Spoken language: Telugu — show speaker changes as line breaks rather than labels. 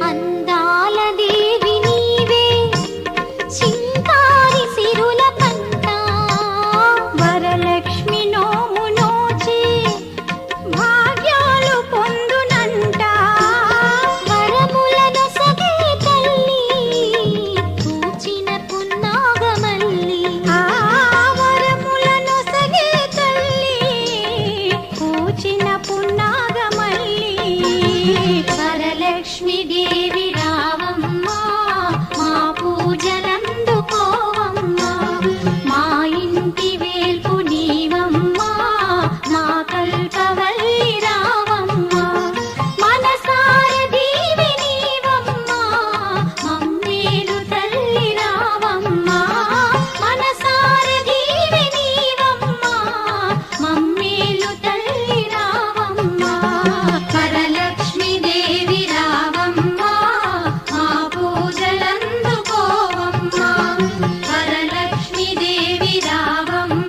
అందాల దేవి నీవే చింకారి సిరుల పంట వరలక్ష్మి నోము నోచి భాగ్యాలు పొందునంట వరములను సగే తల్లి పూచిన పున్నాగమల్లి వరములను సగే తల్లి పూచిన పున్నాగమల్లి వరలక్ష్మి దేవి